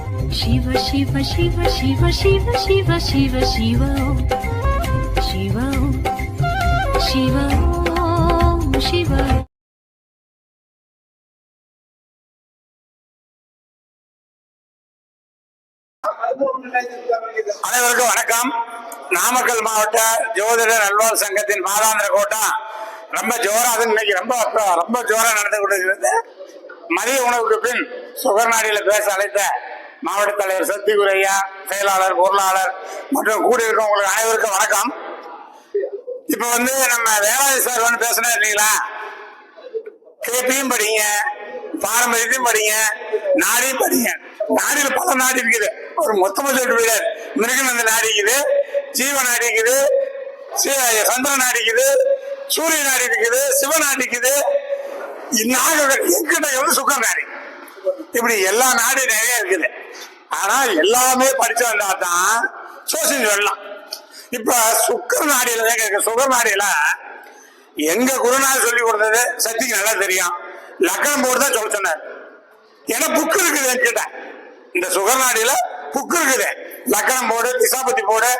Shiva Shiva Shiva Shiva Shiva Shiva Shiva Shiva Shiva Shiva Shiva. அனைவருக்கும் வணக்கம். நாமக்கல் மாவட்ட ஜோதிட நல்வாழ் சங்கத்தின் மாதாந்திர கூட்டம் ரொம்ப ஜோரா இன்னைக்கு ரொம்ப ஜோரா நடந்து கொண்டிருக்கிறது. மதிய உணவுக்கு பின் சுகர்நாடியில பேச அழைத்த மாவட்ட தலைவர் சத்திகுரையா, செயலாளர், பொருளாளர் மற்றும் கூடியிருக்கவங்களுக்கு அனைவருக்கும் வணக்கம். இப்ப நம்ம வேலாயுத சார் பேசினா இல்லைங்களா, கேபியும் படிங்க, பாரம்பரியத்தையும் படிங்க, நாடியும் படிங்க. நாடியில் பல நாடி இருக்குது. ஒரு மொத்தமா சொல்லிட்டு மிருகநந்த நாடி இருக்குது, ஜீவ நாடி இருக்குது, சந்திர நாடி இருக்குது, சூரிய நாடி இருக்குது, சிவ நாடி இருக்குது, சுக்கர் நாடி, இப்படி எல்லா நாடு நிறைய இருக்குது. ஆனா எல்லாமே படிச்சு வந்தா தான் சோசியம் சொல்லலாம். இப்ப சுக்கர் நாடியில சுகர் நாடியில எங்க குருநாதர் சொல்லி கொடுத்தது சக்திக்கு நல்லா தெரியும். லக்கணம் போட்டு தான் சொல்ல சொன்னார். ஏன்னா புக்கு இருக்குது என்கிட்ட. இந்த சுகர் நாடியில புக்கு இருக்குது. லக்கணம் போடு, திசாபத்தி போடு,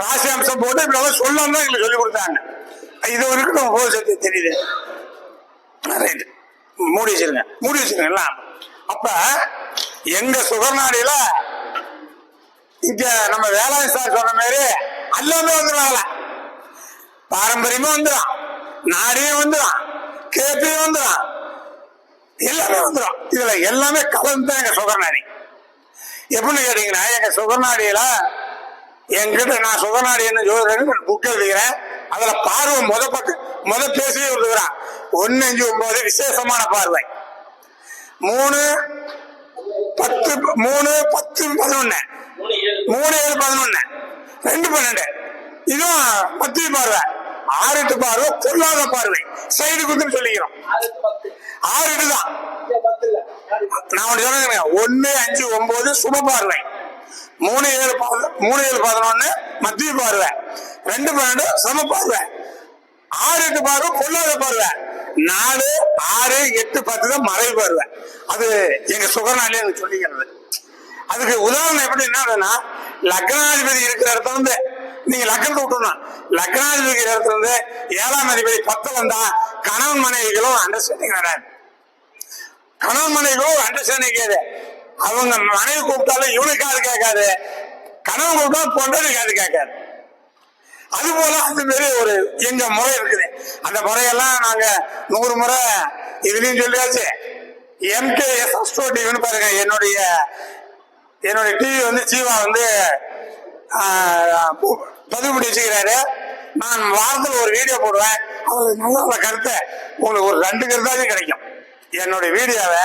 ராசி அம்சம் போட்டு இப்படி சொல்லணும் தான் எங்களுக்கு சொல்லி கொடுத்தாங்க. இது வரைக்கும் நம்ம போது சக்தி தெரியுது. ரைட், மூடி வச்சிருங்க. அப்ப எங்க சுகர் நாடியில இங்க நம்ம வேளாண் சார் சொன்ன மாதிரி எல்லாமே வந்துடுவாங்கள. பாரம்பரியமா வந்துடும், நாடியும் வந்துடும், கேபியும் வந்துடும், எல்லாமே வந்துடும். இதுல எல்லாமே கலந்து எங்க சுகர் நாடி. எப்படின்னு கேட்டீங்கன்னா, எங்க சுகர் நாடியில என்கிட்ட நான் சுகர் நாடி என்ன ஜோதிடர் புக் எழுதுகிறேன். அதுல பார்வை முத பேசியே எழுதுகிறான். 1, 5, 9 விசேஷமான பார்வை, 3, 10, 3, 10, 11, 3, 7, 11, 2, 12, இதுவும் 10 பார்வை, 6, 8 பார்வை பொருளாத பார்வை, சைடு குத்துன்னு சொல்லிக்கிறோம். 6, 8 தான். நான் சொல்றேன், 1, 5, 9 சுப பார்வை, 3, 7, 11 மத்திய பார்வை, 2, 12 சம பார்வை, 6, 8 பார்வை பொருளாத பார்வை, 4, 6, 8, 10 தான் மறை பார்வை. அது எங்க சுகர்நாளே எனக்கு சொல்லிக்கிறது. அதுக்கு உதாரணம் எப்படி என்னன்னா, லக்னாதிபதி இருக்கிற இடத்துல இருந்து நீங்க லக்னத்தை விட்டுணும். லக்னாதிபதி இருக்கிற இடத்துல இருந்து 7ஆம் அதிபதி 10 வந்தா கணவன் மனைவிகளும் அண்டர்ஸ்டாண்டிங் வராது. கணவன் மனைவிகளும் அண்டர்ஸ்டாண்டிங் கேது. அவங்க மனைவி கூப்பிட்டாலும் இவனுக்கு அது கேட்காது, கணவன் கூப்பிட்டாலும் பொண்டாட்டி அது கேட்காது. அது போல அந்த மாதிரி ஒரு எங்க முறை இருக்குது. அந்த முறையெல்லாம் நாங்க 100 முறை இதுலயும் சொல்லியாச்சு. MKS அஸ்ட்ரோ டிவின்னு பாருங்க, என்னுடைய டிவி ஜீவா பதிவு பண்ணி வச்சுக்கிறாரு. நான் வாரத்தில் ஒரு வீடியோ போடுவேன். அதுல நல்ல கருத்தை உங்களுக்கு ஒரு 2 கருத்தாச்சும் கிடைக்கும். என்னுடைய வீடியோவை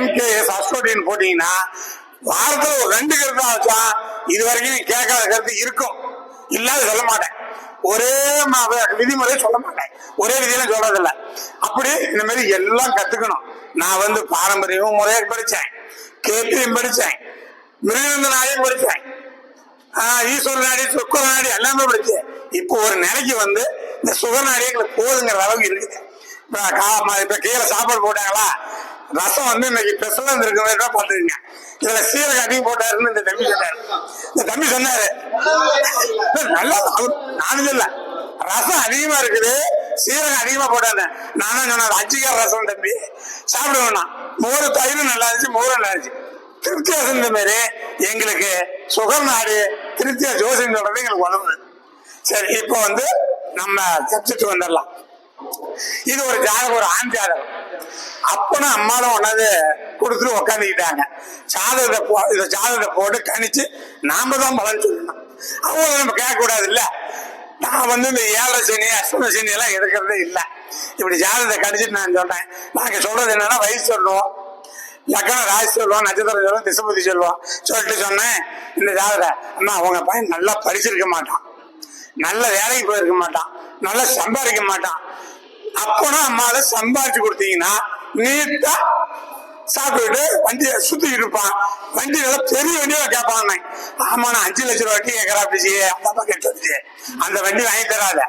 MKS அஸ்ட்ரோ டிவின்னு போட்டீங்கன்னா வாரத்தில் ஒரு 2 கருத்தா வச்சா இது வரைக்கும் நீ கேட்காத கருத்து இருக்கும். இல்லாத சொல்ல மாட்டேன். ஒரே விதிமுறை சொல்ல மாட்டேன். ஒரே விதியில சொல்றதில்ல. அப்படி இந்த மாதிரி எல்லாம் கத்துக்கணும். நான் பாரம்பரியமும் முறையா படிச்சேன், கேபியும் படிச்சேன், மிருகநந்த நாடியும் படிச்சேன், ஈஸ்வர நாடி, சுக்கர நாடி எல்லாமே படிச்சேன். இப்போ ஒரு நிலைக்கு இந்த சுகர் நாடி எங்களுக்கு போதுங்கிற அளவுக்கு இருக்குது. இப்ப கீழே சாப்பாடு போட்டாங்களா, ரசம் இன்னைக்கு ஸ்பெஷலா இருக்க பாத்துக்கீங்க. இதுல சீரகம் அதிகம் போட்டாருன்னு இந்த தம்பி சொன்னாரு. நல்லா நானும் சொல்ல, ரசம் அதிகமா இருக்குது, சீரகம் அதிகமா போட்டாரு. நானும் சொன்னேன் 5 கால் ரசம் தம்பி சாப்பிடுவேன்னா, மோர் தயிரும் நல்லா இருந்துச்சு, மோரும் நல்லா இருந்துச்சு. திருப்தியா இருந்த மாதிரி எங்களுக்கு சுகர் நாடு திருப்தியா ஜோசியம் சொல்றது எங்களுக்கு உதவுது. சரி, இப்போ நம்ம சப்ஜெக்ட் வந்துடலாம். இது ஒரு ஜாதகம், ஒரு ஆண் ஜாதகம். அப்பனும் அம்மாவும் ஒன்னாவது கொடுத்துட்டு உக்காந்துக்கிட்டாங்க. ஜாதகத்தை போட்டு கணிச்சு நாம தான் பலன் சொல்லணும். அவங்க நம்ம கேட்க கூடாது இல்ல. நான் இந்த 7 சனி, அஷ்டம சனி எல்லாம் எடுக்கிறதே இல்லை. இப்படி ஜாதகத்தை கணிச்சிட்டு நான் சொல்றேன். நாங்க சொல்றது என்னன்னா, வயசு சொல்லுவோம், லக்கணம் ராசி சொல்லுவோம், நட்சத்திரம் சொல்லுவோம், திசபதி சொல்லுவோம். சொல்லிட்டு சொன்னேன், இந்த ஜாதகத்தை அம்மா அவங்க பையன் நல்லா படிச்சிருக்க மாட்டான், நல்ல வேலைக்கு போயிருக்க மாட்டான், நல்லா சம்பாதிக்க மாட்டான். அப்பனா அம்மாவை சம்பாதிச்சு கொடுத்தீங்கன்னா நீட்டா சாப்பிட்டுட்டு வண்டியை சுத்திட்டு இருப்பான். வண்டி நல்லா பெரிய வண்டியா கேட்பான். ஆமா, நான் 5 லட்சம் ரூபாய்க்கு கேட்கறா, அந்த அப்பா கேட்டு அந்த வண்டி வாங்கி தராத,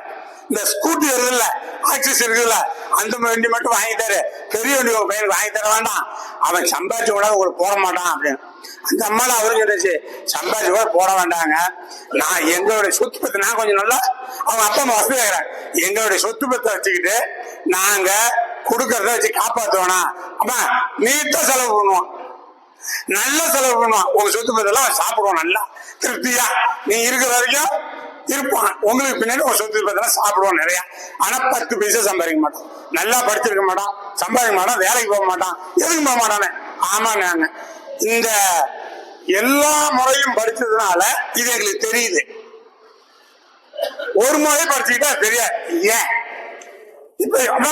இந்த ஸ்கூட்டி வருதுல்ல, ஆக்சிஸ் இருக்குல்ல, அந்த வண்டி மட்டும் வாங்கிட்டாரு, பெரிய வண்டி உங்க பையனுக்கு வாங்கி தர வேண்டாம், அவன் சம்பாதிச்சு கூட உங்களுக்கு போட மாட்டான் அப்படின்னு. அந்த அம்மால அவருக்கு இருந்துச்சு, சம்பாதிச்சு கூட போட வேண்டாங்க, நான் எங்களுடைய சொத்து பத்தி நான் கொஞ்சம் நல்லா, அவங்க அப்பா அம்மா வசதி ஆகிறாங்க, எங்களுடைய சொத்து பத்தை வச்சுக்கிட்டு நாங்க கொடுக்கறத வச்சு காப்பாத்துவோனா, அம்மா நீட்டா செலவு பண்ணுவோம், நல்லா செலவு பண்ணுவான், உங்க சொத்து பத்தெல்லாம் சாப்பிடுவோம் நல்லா திருப்தியா, நீ இருக்கிற வரைக்கும் இருப்பான், உங்களுக்கு பின்னாடி உங்க சொத்து பத்தெல்லாம் சாப்பிடுவோம் நிறைய. ஆனா 10 பைசா சம்பாதிக்க மாட்டோம், நல்லா படிச்சிருக்க மாட்டான், சம்பாதிக்க மாட்டான், வேலைக்கு போக மாட்டான், எதுக்கு போக மாட்டானே. ஆமாங்க, இந்த எல்லா முறையும் படிச்சதுனால இது எங்களுக்கு தெரியுது, ஒரு முறை படிச்சுக்கிட்டா தெரியாது. ஏன் இப்ப எல்லா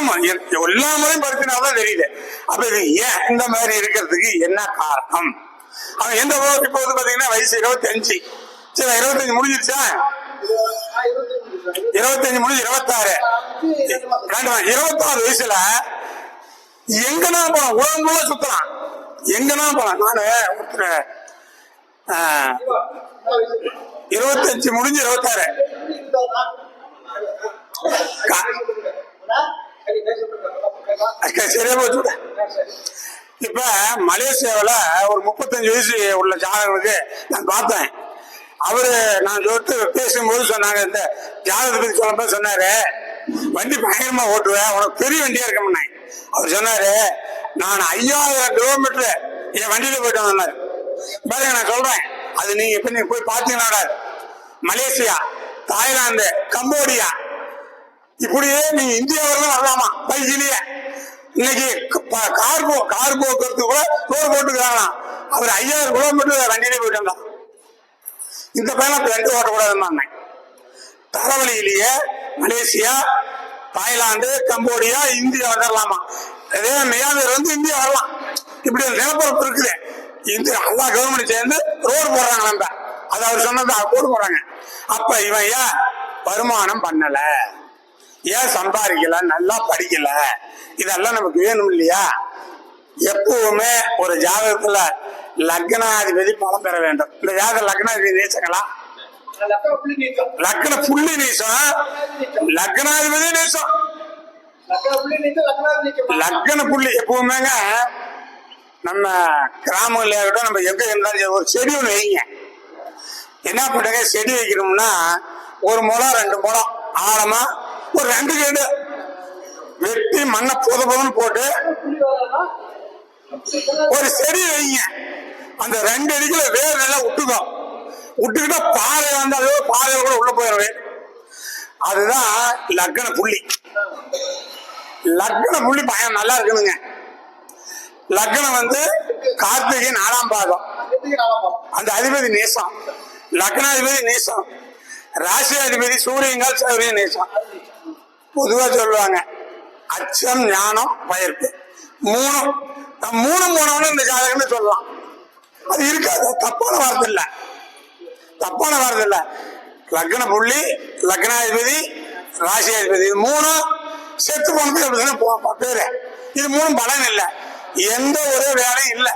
முறையும் படிச்சதுனாலதான் தெரியுது. அப்ப இது ஏன் இந்த மாதிரி இருக்கிறதுக்கு என்ன காரணம்? அவன் எந்த வகுப்பு இப்ப வந்து பாத்தீங்கன்னா வயசு 25, சரி 25 முடிஞ்சிருச்சா, 25 முடிஞ்சு 26, 26 வயசுல எங்கன்னா போலாம், உலகம் போல சுத்தலாம், எங்கன்னா போலாம். நானு 25 முடிஞ்சு 26 சரியா போச்சு. இப்ப மலேசியாவில ஒரு 35 வயசு உள்ள ஜாதகனுக்கு நான் பார்த்தேன். அவரு நான் சொல்லிட்டு பேசும்போது சொன்னாங்க, இந்த ஜாதகத்தை பத்தி சொல்லும்போது சொன்னாரு, வண்டி பயங்கரமா ஓட்டுவேன், உனக்கு பெரிய வண்டியா இருக்கமுன்னா. அவர் சொன்னாரு, நான் 5000 கிலோமீட்டர் என் வண்டியில போயிட்டு வந்தாரு. பாருங்க நான் சொல்றேன், அது நீங்க இப்ப நீங்க போய் பாத்தீங்கன்னா மலேசியா, தாய்லாந்து, கம்போடியா, இப்படியே நீங்க இந்தியா வரலாம் வரலாமா பைக்கிலேயே. இன்னைக்கு கார் போக்குவரத்து கூட ரோடு போட்டுக்கிறாங்களாம். அவர் 5000 கிலோமீட்டர் வண்டியிலே போயிட்டு வந்தான். இந்த பையன் வண்டி ஓட்டக்கூடாதுன்னு தரவழியிலேயே மலேசியா, தாய்லாந்து, கம்போடியா, இந்தியா வந்துடலாமா. அதே மியான்மர் வந்து இந்தியா வரலாம். இப்படி ஒரு நிலப்பரப்பு இருக்குது. இந்தியா எல்லா கவர்மெண்ட் சேர்ந்து ரோடு போடுறாங்க. நம்ம அது அவர் சொன்னது ரோடு போடுறாங்க. அப்ப இவன் ஏன் வருமானம் பண்ணல, ஏன் சம்பாதிக்கல, நல்லா படிக்கல, இதெல்லாம் நமக்கு வேணும் இல்லையா? எப்பவுமே ஒரு ஜாதகத்துல லக்னாதிபதி பலம் பெற வேண்டும். இந்த ஜாதக லக்னாதிபதி நீச்சங்களா? லக்ன புள்ளி நீசம், லக்னாதிபதி நீசம், லக்ன புள்ளி. எப்பவுமேங்க நம்ம கிராமங்கள்ல நம்ம எங்க இருந்தாலும் ஒரு செடி ஒண்ணு வைங்க. என்ன பண்ணுங்க, செடி வைக்கணும்னா 1 முழம் 2 முழம் ஆழமா ஒரு 2 கேடு வெட்டி மண்ணை புதன்னு போட்டு ஒரு செடி வைங்க. அந்த 2 அடிக்குள்ள வேறு நல்லா விட்டுக்கும். விட்டுக்கிட்டா பாறை வந்தாலோ பாறை கூட உள்ள போயிடும். அதுதான் லக்ன புள்ளி. லக்ன புள்ளி பயம் நல்லா இருக்கணுங்க. லக்னம் வந்து கார்த்திகை 4ஆம் பாகம், அந்த அதிபதி நேசம், லக்னாதிபதி நேசம், ராசி அதிபதி சூரியங்கால் சௌரிய நேசம். பொதுவா சொல்லுவாங்க அச்சம், ஞானம், பயிர்ப்பு, 3 போனவனு இந்த ஜாதகம்னு சொல்லலாம். அது இருக்காது, தப்பான வார்த்தை இல்ல, தப்பான வார்த்தை இல்ல. லக்ன புள்ளி, லக்னாதிபதி, ராசி அதிபதி, 3 செத்து போனது பேரு. இது 3 பலன் இல்லை, எந்த ஒரு வேலையும் இல்லை.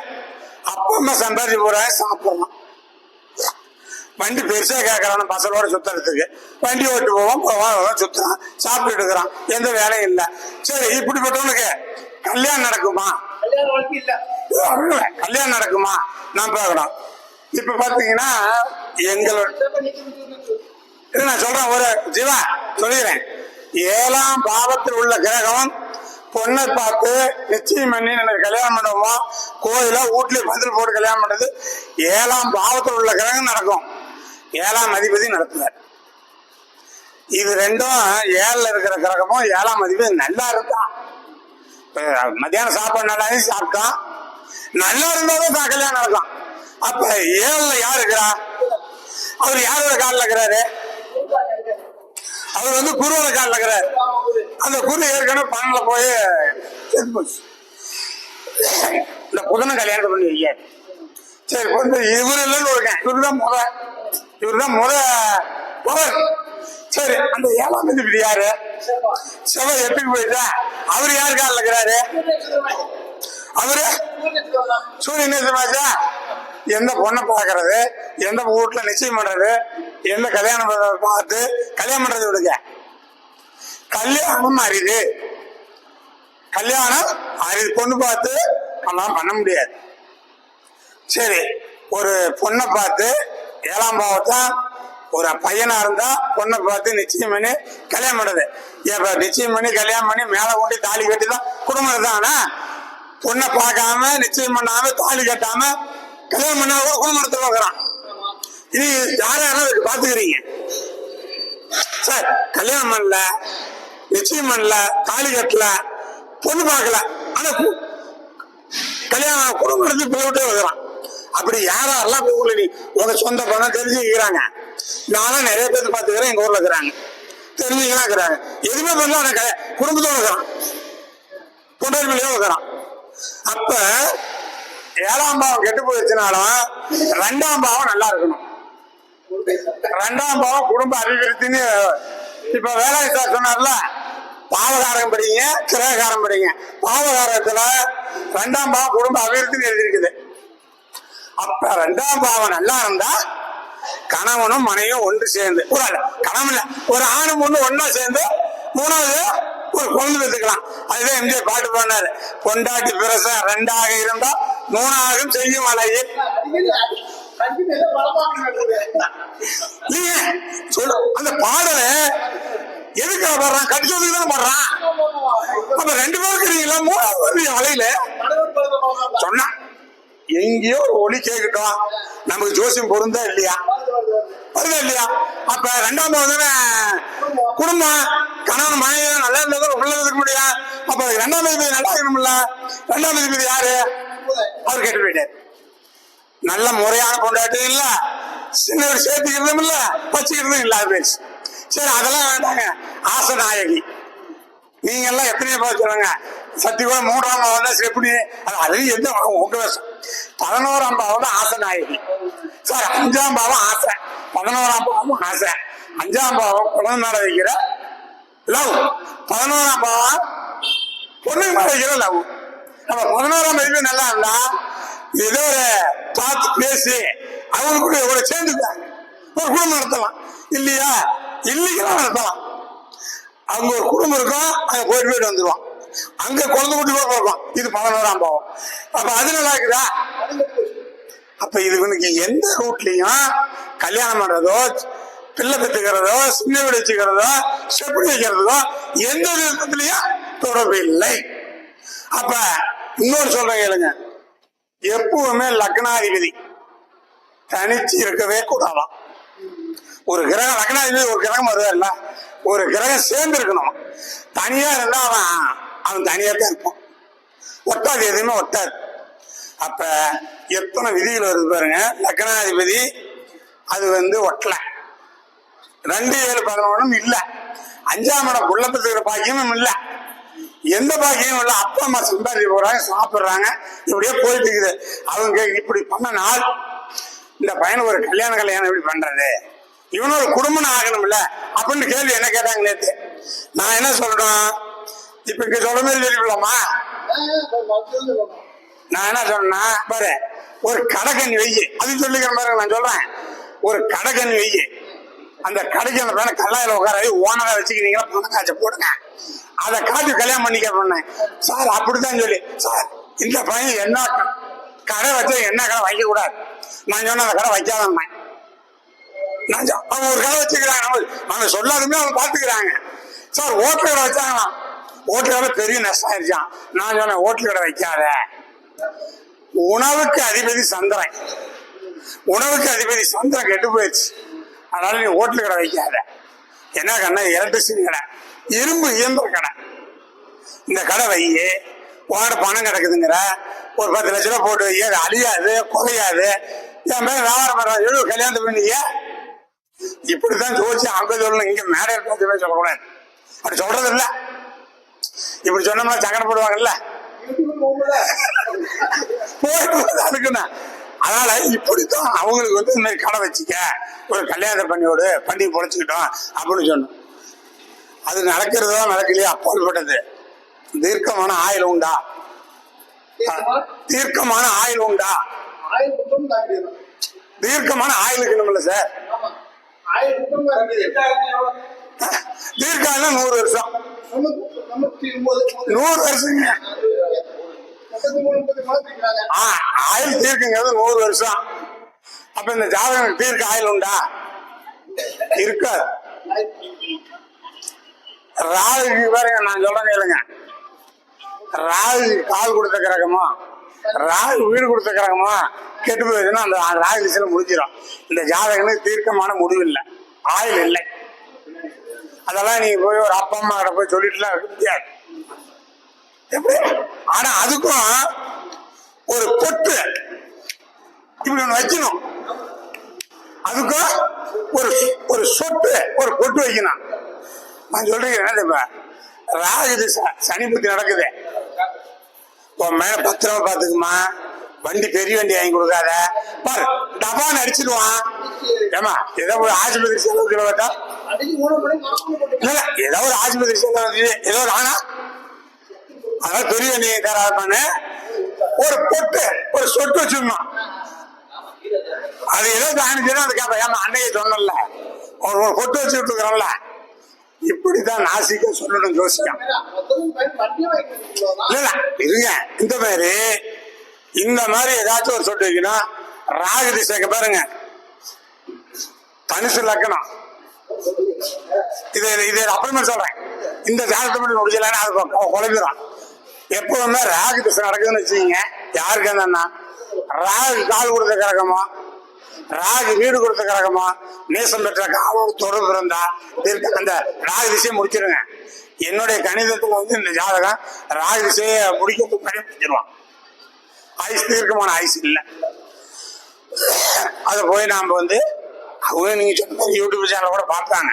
அப்பா அம்மா சம்பாதிச்சு போறாங்க, சாப்பிடலாம். வண்டி பெருசா கேட்கறான் பசங்களோட சுத்துறதுக்கு, வண்டி ஓட்டு போவான் சுத்துறான், சாப்பிட்டு இருக்கிறான், எந்த வேலையும் இல்லை. சரி, இப்படிப்பட்டவனுக்கு கல்யாணம் நடக்குமா? கல்யாணம் நடக்குமா நான் பார்க்கணும். இப்ப பாத்தீங்கன்னா எங்களோட நான் சொல்றேன், ஒரு ஜீவா சொல்லிக்கிறேன், 7ஆம் பாவத்தில் உள்ள கிரகம் பொண்ணை பார்த்து நிச்சயம் பண்ணி எனக்கு கல்யாணம் பண்ணுவோம், கோயில வீட்லயே பதில் போட்டு கல்யாணம் பண்றது 7ஆம் பாவத்தில் உள்ள கிரகம் நடக்கும். 7ஆம் அதிபதி நடத்துவார். இது ரெண்டும் 7ல இருக்கிற கிரகமும் 7ஆம் அதிபதி நல்லா இருக்கா, மத்தியானம் சாப்பாடு நல்லா சாப்பிட்டான், நல்லா இருந்தாலும் கல்யாணம் நடக்கும். அப்ப 7ல யார் இருக்கிறா? அவர் யாரோட காலில் இருக்கிறாரு? அவர் வந்து குருவோட காலில் இருக்கிறாரு. அந்த குரு ஏற்கனவே 12ல போய் இந்த புதனை கல்யாணம் பண்ணி வைக்காரு. சரி, இவரு இல்லைன்னு இருக்கேன், இவருதான் முத. சரி, அந்த 7ஆம் அதிபதி யாரு? செவ்வாய் எட்டுக்கு போயிட்டா அவரு யாரு காலில் இருக்கிறாரு? அவரு சூரிய நேசமாச்சா. எந்த பொண்ணை பாக்குறது, எந்த வீட்டுல நிச்சயம் பண்றது, எந்த கல்யாணம் பார்த்து கல்யாணம் பண்றது விடுங்க. கல்யாணம் அரிது. கல்யாணம் அரிது. பொண்ணு பார்த்து அதெல்லாம் பண்ண முடியாது. சரி, ஒரு பொண்ணை பார்த்து 7ஆம் பாவத்தான் ஒரு பையனா இருந்தா பொண்ணை பார்த்து நிச்சயம் பண்ணி கல்யாணம் பண்றது. இப்ப நிச்சயம் பண்ணி கல்யாணம் பண்ணி மேல கொண்டு தாலி கட்டி தான் குடும்பம் தான். பொண்ணை பார்க்காம நிச்சயம் பண்ணாம தாலி கட்டாம கல்யாணம் பண்ண குடும்பத்தை பார்க்கறான். இது யாரும் பாத்துக்கிறீங்க சார்? கல்யாணம் பண்ணல, நிச்சயம் பண்ணல, தாலி கட்டல, பொண்ணு பார்க்கல, ஆனா கல்யாணம் குடும்பத்துக்கு போய்விட்டே வருகிறான். அப்படி யாரெல்லாம் ஊர்ல நீ உங்க சொந்த பணம் தெரிஞ்சுக்கிறாங்க. நானும் நிறைய பேர் பார்த்துக்கிறேன், எங்க ஊர்ல இருக்கிறாங்க, தெரிஞ்சுக்கலாம் இருக்கிறாங்க. எதுவுமே பண்ணல, குடும்பத்தோட இருக்கிறான், பொண்டாட்டிலையும் இருக்கிறான். அப்ப 7ஆம் பாவம் கெட்டு போயிடுச்சுனாலும் 2ஆம் பாவம் நல்லா இருக்கணும். 2ஆம் பாவம் குடும்ப அபிவிருத்தின்னு இப்ப வேளாண் சார் சொன்னார்ல, பாவகாரம் படிங்க, கிரககாரம் படிங்க. பாவகாரத்துல 2ஆம் பாவம் குடும்ப அபிவிருத்தின்னு எழுதியிருக்குது. அப்ப 2ஆம் பாவம் நல்லா இருந்தா கணவனும் மனைவியும் ஒன்று சேர்ந்து, ஒரு கணவன் ஒரு ஆணும் ஒண்ணு ஒன்னா சேர்ந்து 3வது ஒரு குழந்தை பெற்றுக்கலாம். அதுதான் எம்ஜிஆர் பாட்டு பாடினாரு, பொண்டாட்டி பிரச 2ஆக இருந்தா 3ஆகும் செய்யும் அலையில். அந்த பாடல எதுக்கு பாடுறான்? கடிச்சதுக்கு தான் பாடுறான். அப்ப 2 பேரும் இருக்கிறீங்களா? 3ஆவது அலையில சொன்னா எங்கேயோ ஒரு ஒளி கேட்கட்டும், நமக்கு ஜோசியம் பொருந்தா இல்லையா? வருதா இல்லையா? அப்ப 2ஆம் பாவம் தானே குடும்பம், கணவன் மனைவி நல்லா இருந்தா உள்ள இருக்க முடியும். அப்ப 2ஆம் அதிபதி நல்லா இருக்கணும்ல. 2ஆம் அதிபதி யாரு? அவர் கேட்டு போயிட்டார். நல்ல முறையான பொண்டாட்டி இல்ல, சின்ன சேர்த்துக்கிறதும் இல்ல, வச்சுக்கிறதும் இல்லாத பேச்சு. சரி, அதெல்லாம் வேண்டாங்க. ஆசநாயகி நீங்க எல்லாம் எத்தனையோ பேர் சொல்லுங்க. சத்தியமா 3ஆம் பாவம் தான் எப்படி? அது எந்த உங்க விஷம். 11ஆம் பாவம் தான் ஆசநாயகி சார். 5ஆம் பாவம் ஆசை, 11ஆம் பாவம் ஆசை. 5ஆம் பாவம் குழந்தை மேல வைக்கிற லவ், 11ஆம் பாவம் பொண்ணு மேல வைக்கிற லவ். நம்ம 11ஆம் தேதி நல்லா இருந்தா ஏதோ ஒரு பார்த்து பேசி அவங்களுக்கு கூட சேர்ந்துட்டாங்க, ஒரு குடும்பம் நடத்தலாம் இல்லையா? இல்லைக்கெல்லாம் நடத்தலாம். அவங்க ஒரு குடும்பம் இருக்கும், அங்க போயிட்டு வந்துருவான், அங்க குழந்தை குட்டி கூட இருக்கும். இது 11ஆம் பாவம். அப்ப அது நல்லா இருக்குதா? அப்ப இது இவனுக்கு எந்த ரூட்லயும் கல்யாணம் பண்றதோ, பிள்ளை பெற்றுக்கிறதோ, சின்ன வீடு வச்சுக்கிறதோ, செப்படி வைக்கிறதோ எந்த விதத்திலையும் தொடர்பு இல்லை. அப்ப இன்னொரு சொல்றேன் கேளுங்க, எப்பவுமே லக்னாதிபதி தனிச்சு இருக்கவே கூடாதான். ஒரு கிரகம் லக்னாதிபதி ஒரு கிரகம் வருதா, ஒரு கிரகம் சேர்ந்து இருக்கணும். தனியா இருந்தா அவன் தனியா தான் இருப்பான், ஒட்டாது, எதுவுமே ஒட்டாது. அப்ப எத்தனை விதிகள் வருது பாருங்க. லக்னாதிபதி அது ஒட்டல, 2, 7, 11 இல்ல. 5ஆம் இடம் புள்ளப்பத்துக்கிற பாக்கியமும் இல்ல, எந்த பாக்கியமும் இல்ல. அப்பா அம்மா சம்பாதிச்சு போறாங்க, சாப்பிடுறாங்க, இப்படியே போயிட்டு இருக்குது. அவங்க இப்படி பண்ண நாள் இந்த பையனுக்கு ஒரு கல்யாணம் எப்படி பண்றது, இவனு ஒரு குடும்பம் ஆகணும்ல அப்படின்னு கேள்வி என்ன கேட்டாங்க நேத்து. நான் என்ன சொல்றேன், இப்ப இங்க சொல்ற மாதிரி தெரியுமா? நான் என்ன சொன்னா பாரு, ஒரு கடைக்கண்ணி வெய்யி, அது சொல்லிக்கிற மாதிரி நான் சொல்றேன். ஒரு கடைக்கண்ணி வெய்யி, அந்த கடைக்கு அந்த பையனை கல்லாயில உட்கார ஓனரா வச்சுக்கிறீங்களா, பணம் காய்ச்ச போடுங்க, அதை காட்டி கல்யாணம் பண்ணிக்க பண்ணேன் சார். அப்படித்தான் சொல்லி, சார் இந்த பையன் என்ன கடை வச்சா என்ன கடை வைக்க கூடாது, நான் சொன்ன அந்த கடை வைக்காதான். அவங்க ஒரு கடை வச்சுக்கிறாங்க, அவங்க சொல்லாதுமே அவங்க பாத்துக்கிறாங்க. சார் ஓட்டல் கடை வச்சாங்களாம், ஓட்டல் கடை பெரிய நஷ்டம் ஆயிடுச்சான். நான் சொன்னேன் ஓட்டல் கடை வைக்காத, உணவுக்கு அதிபதி சந்திரன், உணவுக்கு அதிபதி சந்திரன் கெட்டு போயிடுச்சு, அதனால நீ ஓட்டல் கடை வைக்காத. என்ன கடை? எலக்ட்ரிசிட்டி கடை, இரும்பு இயந்திர கடை. இந்த கடை வையே, உங்களோட பணம் கிடக்குதுங்கிற, ஒரு 10 லட்ச ரூபா போட்டு வை, அழியாது குறையாது. என் மேல வியாபாரம் பண்ற கல்யாணத்தை பண்ணீங்க, இப்படித்தான் ஜோதிச்சு அங்க சொல்லணும், இங்க மேடை சொல்லக்கூடாது. அப்படி சொல்றது இல்ல, இப்படி சொன்னோம்னா சங்கடப்படுவாங்கல்ல, அதுக்குன்னா. அதனால இப்படித்தான் அவங்களுக்கு இந்த மாதிரி கடை வச்சுக்க, ஒரு கல்யாணத்தை பண்ணியோடு பண்ணி பொழைச்சுக்கிட்டோம் அப்படின்னு சொன்னோம். அது நடக்கிறதா நடக்கலையா அப்பாற்பட்டது. தீர்க்கமான ஆயுள் உண்டா? தீர்க்கமான ஆயுள் உண்டா? தீர்க்கமான ஆயுள் இருக்கணும்ல சார். தீர்க்காயுள்னா 100 வருஷம். 100 வருஷங்க. ஆயுள் தீர்க்குங்கிறது 100 வருஷம். அப்ப இந்த ஜாதகம் தீர்க்க ஆயுள் உண்டா? இருக்காது. ராகுக்கு பாருங்க, நான் சொல்றேன் கேளுங்க. ராகு கால் கொடுத்த கிரகமோ, ராகு வீடு கொடுத்த கிரகமோ கெட்டு போயிடுச்சுன்னா அந்த ராகு திசையில முடிஞ்சிடும். இந்த ஜாதகனுக்கு தீர்க்கமான முடிவு இல்லை, ஆயுள் இல்லை. அதெல்லாம் நீங்க போய் ஒரு அப்பா அம்மா கிட்ட போய் சொல்லிட்டுலாம் இருக்க முடியாது. எப்படி? ஆனா அதுக்கும் ஒரு பொட்டு இப்படி ஒண்ணு வைக்கணும். அதுக்கும் ஒரு சொட்டு ஒரு பொட்டு வைக்கணும். நான் சொல்றேன் என்ன இப்ப ராகு சனி புத்தி நடக்குது. உன் மேல 10 ரூபா பாத்துக்குமா, வண்டி பெரிய வண்டி வாங்கி கொடுக்காத, பாரு டபான்னு அடிச்சிடுவான். ஏமா ஏதோ ஒரு ஆஸ்பத்திரி செலவு கிலோட்டா இல்ல, ஏதோ ஒரு ஆஸ்பத்திரி செலவு ஏதோ ஒரு ஆனா அதாவது பெரிய வண்டி தராதுன்னு ஒரு பொட்டு ஒரு சொட்டு வச்சிடணும். அது ஏதோ தானிச்சுன்னா அது கேட்பேன். ஏமா அன்னைக்கு சொன்னல ஒரு பொட்டு வச்சு விட்டுக்கிறோம்ல. இப்படிதான் நாசிக்க சொல்லணும் ஜோசியம். இல்ல இருங்க, இந்த மாதிரி ஏதாச்சும் ஒரு சொட்டு வைக்கணும். ராகு திசைக்கு பாருங்க, தனுசு லக்கணம். இது அப்புறமே சொல்றேன். இந்த ஜாதகத்தை மட்டும் முடிச்சலான்னு அது குழம்பிடும். எப்பவுமே ராகு திசை நடக்குதுன்னு வச்சுக்கீங்க, யாருக்கு என்னன்னா ராகு கால் கொடுத்த கிரகமோ, ராகு வீடு கொடுத்த கிரகமோ, நேசம் பெற்ற காலோடு தொடர்பு இருந்தா அந்த ராகு திசையை முடிச்சிருங்க. என்னுடைய கணிதத்துல இந்த ஜாதகம் ராகு திசையை முடிக்கிறதுக்கு முன்னாடி முடிச்சிருவான். ஆயுஷ் தீர்க்கமான ஆயுஷ் இல்லை. அதை போய் நாம அவங்க நீங்க சொன்ன யூடியூப் சேனல் கூட பார்த்தாங்க.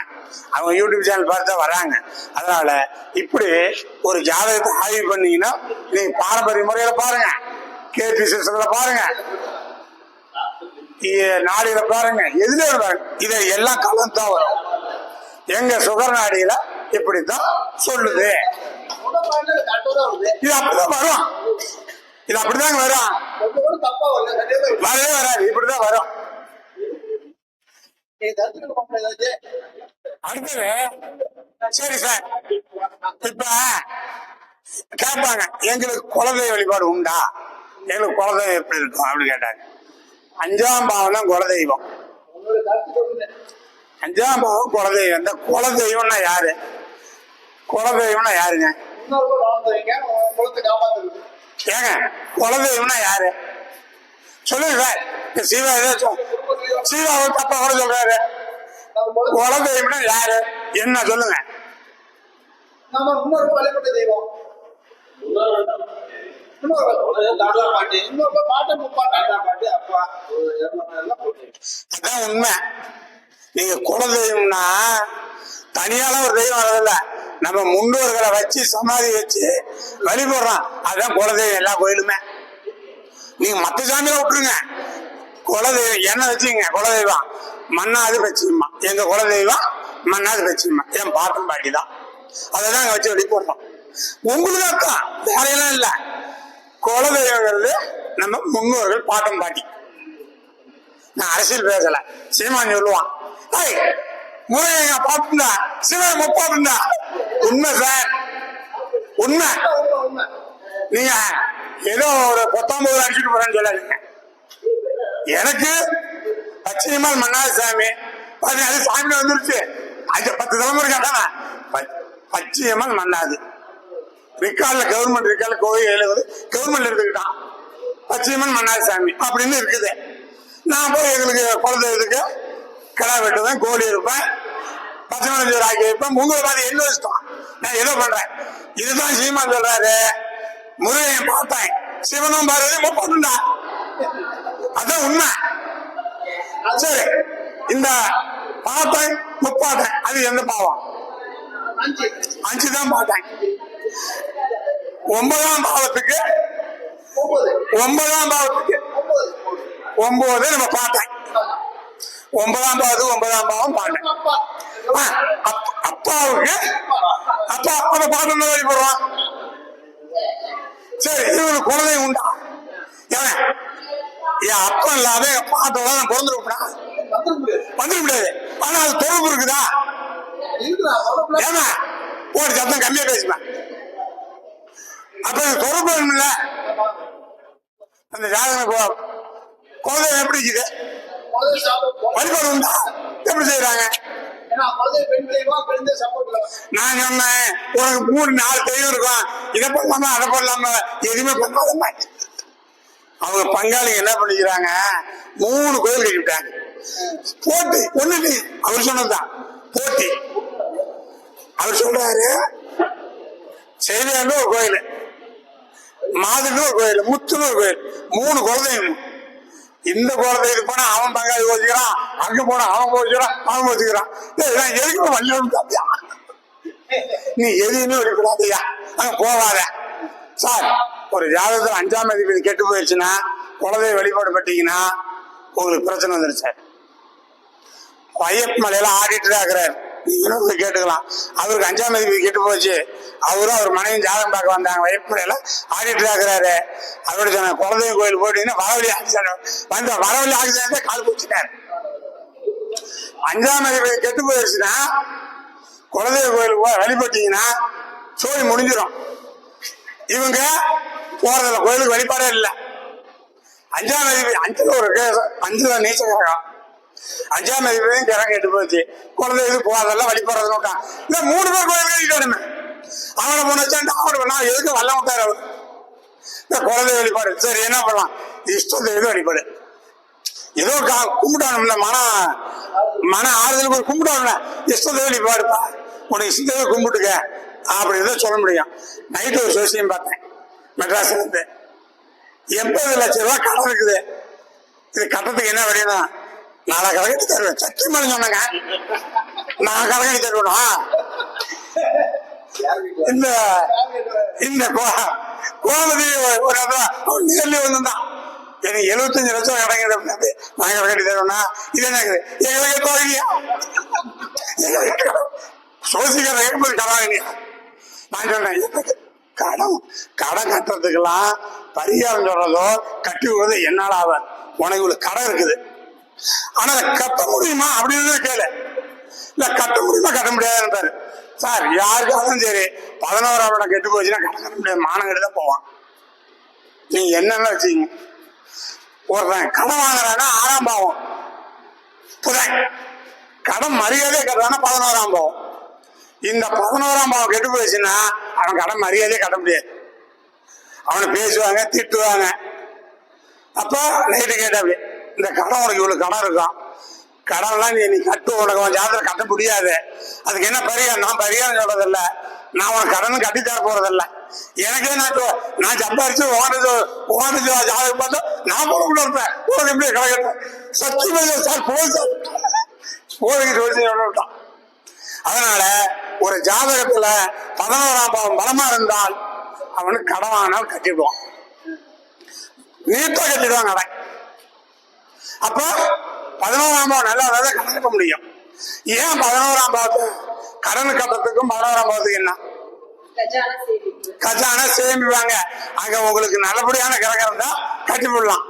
அவங்க யூடியூப் சேனல் பார்த்து வராங்க. அதனால இப்படி ஒரு ஜாதகத்தை ஆய்வு பண்ணீங்கன்னா நீங்க பாரம்பரிய முறையில பாருங்க, கேபி சிஸ்டத்துல பாருங்க, நாடியில பாருங்க, எதுல பாருங்க. இதை எல்லாம் கலந்துதான் வரும். எங்க சுகர் நாடியில இப்படித்தான் சொல்லுது. இது அப்படிதான் வரும். இது அப்படிதாங்க வரும். வரவே வராது, இப்படிதான் வரும். அடுத்தது சரி சார், இப்ப கேட்பாங்க எங்களுக்கு குலதெய்வ வழிபாடு உண்டா, எங்களுக்கு குலதெய்வம் எப்படி இருக்கும் அப்படின்னு கேட்டாங்க. 5ஆம் பாவம் தான் குலதெய்வம். 5ஆம் பாவம் குலதெய்வம். இந்த குலதெய்வம்னா யாரு? குலதெய்வம்னா யாருங்க? ஏங்க குலதெய்வம்னா யாரு சொல்லுங்க சார். சிவா சிவா தப்பா கூட சொல்றாரு. குலதெய்வம்னா யாரு என்ன சொல்லுங்க. அதான் உண்மை. நீங்க குலதெய்வம்னா தனியால ஒரு தெய்வம் வரதில்ல, நம்ம முன்னோர்களை வச்சு சமாதி வச்சு வழிபடுறோம். அதுதான் குலதெய்வம் எல்லா கோயிலுமே. நீங்க மத்த சாமியில விட்டுருங்க, குலதெய்வம் என்ன வச்சுங்க. குலதெய்வம் மன்னாது பச்சியம்மா, எங்க குலதெய்வம் மன்னாது பச்சியம்மா, என் பாட்டும் பாட்டி தான். அதைதான் அங்க வச்சு வழிபடுறோம். உங்களுக்கு தான் வேலையெல்லாம் இல்ல. குலதெய்வங்கிறது நம்ம முன்னோர்கள் பாட்டும் பாட்டி. நான் அரசியல் பேசல, சீமான் சொல்லுவான் முறைய பாட்டுண்டா சிவ முப்பாட்டுண்டா. உண்மை சார், உண்மை. நீங்க ஏதோ ஒரு 19 அடிச்சுட்டு போறேன்னு சொல்லாதீங்க. எனக்கு பச்சையம்மாள் மன்னாது சாமி அது சாமி வந்துருச்சு. 10 தலைமுறை கேட்டாங்க. பச்சையம்மாள் மன்னாது ரிக்கார்ட்ல கவர்மெண்ட் ரிக்கார்ட்ல கோயில் கவர்மெண்ட் எடுத்துக்கிட்டான். பச்சையம்மன் மன்னாது சாமி அப்படின்னு இருக்குது. நான் போய் எங்களுக்கு குலதெய்வத்துக்கு கிடா வெட்டுவேன், கோழி இருப்பேன், பச்சைமலை ஆக்கி வைப்பேன். உங்களை பார்த்து என்ன இஷ்டம், நான் ஏதோ பண்றேன். இதுதான் சீமான் சொல்றாரு. முருகன் பார்த்தேன், சிவனும் பாரு முப்பாட்டுண்டா. அதான் உண்மை. சரி, இந்த பார்த்தேன் முப்பாட்டேன் அது எந்த பாவம்? 5 தான் பார்த்தேன். 9ஆம் பாவத்துக்கு 9ஆம் பாவத்துக்கு 9 நம்ம பார்த்தேன். 9ஆம் பாவத்துக்கு 9ஆம் பாவம் பார்த்தேன். அப்பாவுக்கு அப்பா நம்ம பாட்டு வழிபடுறோம். சரி, இவனுக்கு குழந்தைங்க உண்டா? என் அப்பா இல்லாத என் பாட்டோட நான் பிறந்துருப்பா வந்துட முடியாது. ஆனா அது தொடர்பு இருக்குதா? ஏமா ஒரு சத்தம் கம்மியா பேசுமா. அப்ப தொடர்பு இல்ல அந்த ஜாதகம் குழந்தை எப்படி இருக்குது வழிபாடு உண்டா எப்படி செய்யறாங்க? நான் சொன்னேன் உனக்கு 3-4 தெய்வம் இருக்கும், இதை பண்ணலாமா அதை பண்ணலாமா, எதுவுமே பண்ணாதம்மா. அவங்க பங்காளிங்க என்ன பண்ணிக்கிறாங்க, 3 கோயில் கட்டிவிட்டாங்க. போட்டி ஒண்ணு அவர் சொன்னதுதான் போட்டி. அவர் சொல்றாரு செய்தியாண்டு ஒரு கோயில், மாதுன்னு ஒரு கோயில், முத்துன்னு ஒரு கோயில், 3 குழந்தைங்க. இந்த குழந்தைக்கு போனா அவன் பங்காளி போச்சுக்கிறான், அங்க போனா அவன் போச்சுக்கிறான், அவன் போச்சுக்கிறான். எதுக்கு வழிபடாதியா, நீ எதுவுமே வழிபடாதையா, அங்க போவாத. சார் ஒரு ஜாதகத்துல 5ஆம் அதிபதி கெட்டு போயிடுச்சுன்னா குழந்தைய வழிபாடு பட்டீங்கன்னா உங்களுக்கு பிரச்சனை வந்துருச்சு. ஐயப்ப மலையில ஆடிட்டு இருக்கிறார், நீங்க கேட்டுக்கலாம். அவருக்கு 5ஆம் அதிபதி கெட்டு போச்சு, அவரும் அவர் மனைவி ஜாதகம் பார்க்க வந்தாங்க, ஐயப்ப மலையில ஆடிட்டு இருக்கிறாரு. அவரோட சொன்ன குழந்தைய கோயில் போட்டீங்கன்னா வரவழி ஆக்சிடென்ட் வந்த வரவழி ஆக்சிடென்ட் கால் போச்சுட்டாரு. 5ஆம் அதிபதி கெட்டு போயிடுச்சுன்னா குழந்தைய கோயிலுக்கு வழிபட்டீங்கன்னா சோழி முடிஞ்சிடும். இவங்க போறதில்ல, கோயிலுக்கு வழிபாடே இல்லை. 5ஆம் அதிபதி 5ல ஒரு 5ல நீச்சம் 5ஆம் அதிபதியும் கிரகம் கெட்டு போச்சு, குழந்தை இது போறதெல்லாம் வழிபடுறது விட்டான். இந்த 3 பேர் கோயிலுக்கு அவனை முன்னாடி அவனுக்கு நான் எதுக்கு வல்ல விட்டாரு அவரு. இந்த குழந்தை வழிபாடு சரி என்ன பண்ணலாம், இஷ்டத்தை எது வழிபாடு ஏதோ கும்பிட்டானும்ல, மன ஆறுதலுக்கு ஒரு கும்பிட்டானுல, இஷ்டத்தை வழிபாடுப்பா, உனக்கு இஷ்டத்தை கும்பிட்டுக்க அப்படின்னு சொல்ல முடியும். நைட்டு ஒரு சோசியம் பார்த்தேன் மெட்ராஸ்ல இருந்து, 80 லட்சம் ரூபாய் கடன் இருக்குது. இது கட்டத்துக்கு என்ன வழியா, நாளை கலகட்டி தருவேன் சத்தியமான சொன்னாங்க. நான் கலகட்டி தருவேன். இந்த இந்த கோமதி ஒரு அவன் நேர்லயே வந்தான், எனக்கு 75 லட்சம் கிடைக்கிறது, நான் கலகட்டி தருவேன்னா இது என்ன எங்களுக்கு சோசிக்கிற ஏற்பது கடாங்கனியா. நான் சொன்னேன் கடன் கட்டுறதுக்கெல்லாம் பரிகாரம் சொல்றதோ கட்டி விடுறதோ என்னால ஆவார், உனக்கு இவ்வளவு கடன் இருக்குது, ஆனா கட்ட முடியுமா அப்படின்னு கேளு. இல்ல கட்ட முடியுமா கட்ட முடியாதுன்றாரு. சார் யாருக்காலும் சரி 11ஆம் இடம் கெட்டு போச்சுன்னா கடன் கட்ட முடியாது, மானம் கெட்டு தான் போவான். நீங்க என்னென்ன வச்சுக்கீங்க, ஒருத்தன் கடன் வாங்குறான்னா 6ஆம் பாவம் புதன், கடன் மரியாதையே கட்டுறான்னா 11ஆம் பாவம். இந்த 11ஆம் பாவம் கெட்டு போயிடுச்சுன்னா அவன் கடன் மரியாதையே கட்ட முடியாது. அவனை பேசுவாங்க திட்டுவாங்க. அப்ப நைட்டு கேட்ட அப்படி இந்த கடன் உனக்கு இவ்வளவு கடன் இருக்கும், கடன்லாம் நீ கட்டு, உனக்கு ஜாதகம் கட்ட முடியாது, அதுக்கு என்ன பரிகாரம்? நான் பரிகாரம் சொல்றதில்ல, நான் உனக்கு கடன் கட்டித்தர போறதில்ல, எனக்கே நான் சம்பாரிச்சு ஓனது ஜாதகம் பார்த்தா நான் போட இருப்பேன், உனக்கு எப்படி கடன் சத்தியமாக சார் போதுக்கு சொல்லி விட்டான். அதனால ஒரு ஜாதகத்துல 11ஆம் பாவம் பலமா இருந்தால் அவனுக்கு கடன் வாங்கினால் கட்டிடுவான், நீட்டா கட்டிடுவான் கடன். அப்ப 11ஆம் பாவம் நல்லா இருந்தாலும் கடன் கட்ட முடியும். ஏன் 11ஆம் பாவத்தை கடன் கட்டத்துக்கும் 11ஆம் பாவத்துக்கு என்ன கஜானா சேமிப்பாங்க. அங்க உங்களுக்கு நல்லபடியான கிரகம் தான் கட்டி போடலாம்.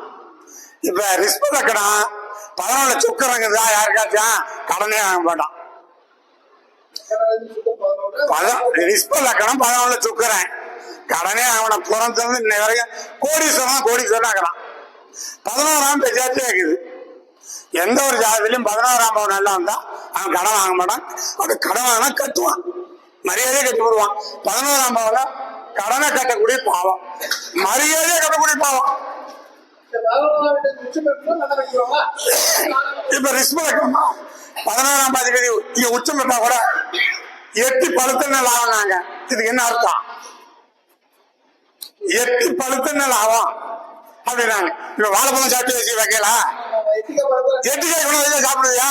இப்ப ரிஸ்ப லக்கணம் 11 சுக்கரங்குதா யாருக்காச்சும் கடனே வாங்க மாட்டான். ரிஸ்ப லக்கணம் 11 சுக்கரன் கடனே அவனை புறந்து இன்ன வரைக்கும் கோடீஸ்வரன் ஆகலாம். 11ஆம் பேச்சாச்சே இருக்குது. எந்த ஒரு ஜாதகத்திலையும் 11ஆம் பாவம் நல்லா இருந்தா அவன் கடன் வாங்க மாட்டான். அவன் கடன் வாங்கினா கட்டுவான், மரியாதையை கட்டி விடுவான். 11ஆம் பாவம் கடனை கட்டக்கூடிய பாவம், மரியாதையை கட்டக்கூடிய பாவம். இப்ப ரிஸ்க் லக்கணமா 11ஆம் அதிபதி இங்க உச்சம் பெற்றா கூட 8 பழுத்த லாபம். இதுக்கு என்ன அர்த்தம்? 8 பழுத்த லாபம் அப்படின்னாங்க. இப்ப வாழைப்பழம் சாப்பிட்டு வச்சு வைக்கலாம், 8 காய் சாப்பிடுவியா?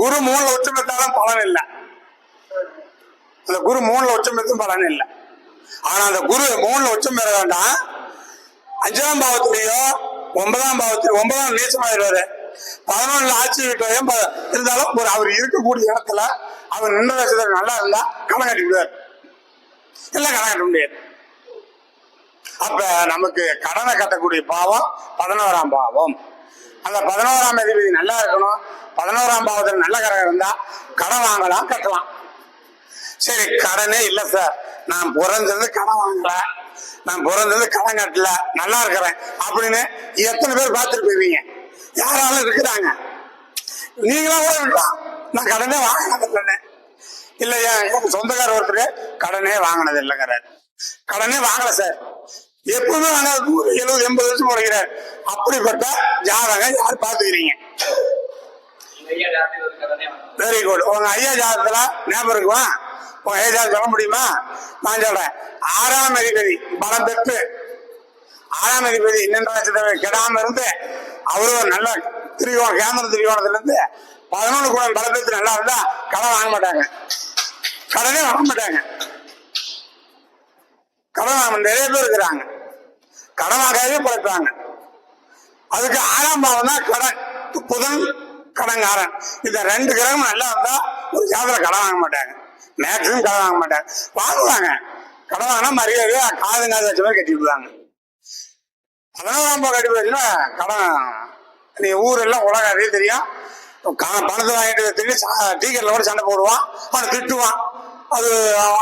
குரு 3ல உச்சம் பெற்றாலும் பலன் இல்லை. அந்த குரு 3ல உச்சம் பெற்றும் பலன் இல்லை. ஆனா அந்த குரு 3ல உச்சம் பெற வேண்டாம், 5ஆம் பாவத்திலேயோ 9ஆம் பாவத்திலேயோ 9ஆம் நீச்சமாயிருவாரு, 11ல ஆட்சி வீட்டையும் இருந்தாலும் ஒரு அவர் இருக்கக்கூடிய இடத்துல அவர் நின்ற வயசுல நல்லா இருந்தா கடன் கட்டி விடுவார், எல்லாம் கடன் கட்ட முடியாது. அப்ப நமக்கு கடனை கட்டக்கூடிய பாவம் 11ஆம் பாவம். அந்த 11ஆம் அதிபதி நல்லா இருக்கணும். 11ஆம் பாவத்தில் நல்ல கிரகம் இருந்தா கடன் வாங்கலாம், கட்டலாம். சரி, கடனே இல்லை சார், நான் பிறந்தது கடன் வாங்கல, நான் பிறந்தது கடன் கட்டல, நல்லா இருக்கிறேன் அப்படின்னு எத்தனை பேர் பார்த்துட்டு போயிருவீங்க? யாராலும் இருக்கிறாங்க. நீங்களாம் கூட இருக்கலாம், நான் கடனே வாங்கினது இல்லையா. என் சொந்தக்கார ஒருத்தர் கடனே வாங்கினது இல்லைங்கிறார். கடனே வாங்கல சார், எப்பவுமே வாங்க 70-80 வருஷம் முறைகிறார். அப்படிப்பட்ட ஜாதகம் யார் பார்த்துக்கிறீங்க? Very good. உங்க ஐயா ஜாதகத்துல ஞாபகம் இருக்குவா? உங்க ஐயா ஜாதகம் சொல்ல முடியுமா? நான் சொல்றேன். 6ஆம் அதிபதி பலம் பெற்று 6ஆம் அதிபதி இன்னென்ற நட்சத்திர கெடாம இருந்து அவரு ஒரு நல்ல திரிகோணம், கேந்திர திரிகோணத்துல இருந்து 11 கூட பலம் பெற்று நல்லா இருந்தா கடன் வாங்க மாட்டாங்க, கடனே வாங்க மாட்டாங்க. கடன் நிறைய பேர் இருக்கிறாங்க, கடன் வாங்காதே பழப்பாங்க. அதுக்கு 6ஆம் பாவம் தான் கடன், புதன் கடன்காரன். இந்த 2 கிரகம் நல்லா இருந்தா ஒரு ஜாதகத்துல கடன் வாங்க மாட்டாங்க, மேக்சிமம் கடன் வாங்க மாட்டாங்க. வாங்குவாங்க, கடன் வாங்கினா மரியாதையா காது வச்ச மாதிரி கட்டி விடுவாங்க. 11ஆம் பாவம் கட்டி போச்சுன்னா கடன், நீ ஊரெல்லாம் உலகம் அதே தெரியும். பணத்தை வாங்கிட்டு தெரியும், டீக்கெட்ல கூட சண்டை போடுவான், அவனை திட்டுவான், அது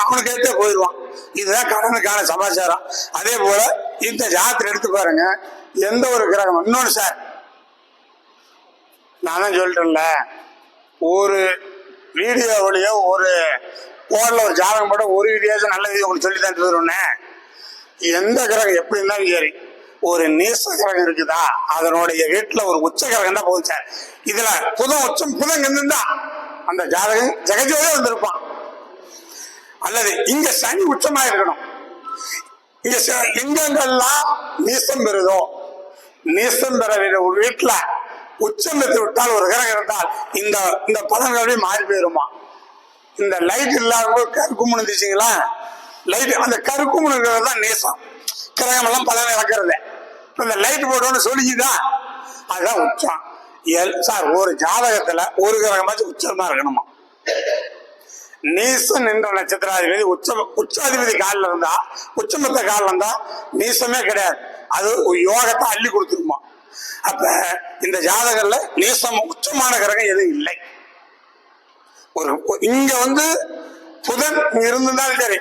அவனுக்கு எடுத்தே போயிடுவான். இதுதான் கடனுக்கான சமாச்சாரம். அதே போல இந்த ஜாதகத்தை எடுத்து பாருங்க, எந்த ஒரு கிரகம். இன்னொன்று சார், நான் தான் சொல்லிட்டேன்ல, ஒரு வீடியோவிலேயோ ஒரு போர்ல ஒரு ஜாதகம் போட ஒரு வீடியோஸ் நல்ல வீடியோ உங்களுக்கு சொல்லி தான் தருவேன்னு. எந்த கிரகம் எப்படி இருந்தாலும் சரி, ஒரு நீச கிரகம் இருக்குதா அதனுடைய வீட்டுல ஒரு உச்ச கிரகம் தான் போகுது சார். இதுல புதன் உச்சம், புதன் இருந்தா அந்த ஜாதகம் ஜெகஜோதியா வந்திருப்பான். அல்லது இங்க சனி உச்சமா இருக்கணும். இங்க எங்கெங்கெல்லாம் நீசம் பெறுதோ, நீசம் பெற ஒரு வீட்டுல உச்சம் பெற்று விட்டால் ஒரு கிரகம் இருந்தால் இந்த இந்த பலன்களே மாறி போயிருமா. இந்த லைட் இல்லாத கருக்குமுன்னு இருந்துச்சுங்களா, லைட் அந்த கருக்குமுனுங்கிறது தான் நீசம். கிரகம் எல்லாம் பலனை இழக்கிறது. இந்த லைட் போட்டோன்னு சொல்லிச்சுதா, அதுதான் உச்சம். சார், ஒரு ஜாதகத்துல ஒரு கிரகமாச்சும் உச்சமா இருக்கணுமா? நீசம் என்ற நட்சத்திராதிபதி உச்சாதிபதி காலில் இருந்தா, உச்சமத்த காலில் இருந்தா நீசமே கிடையாது, அது யோகத்தை அள்ளி கொடுத்துருமா. அப்ப இந்த ஜாதகர்ல நீசம் உச்சமான கிரகம் எதுவும் இல்லை. ஒரு இங்க புதன் இருந்திருந்தாலும் சரி,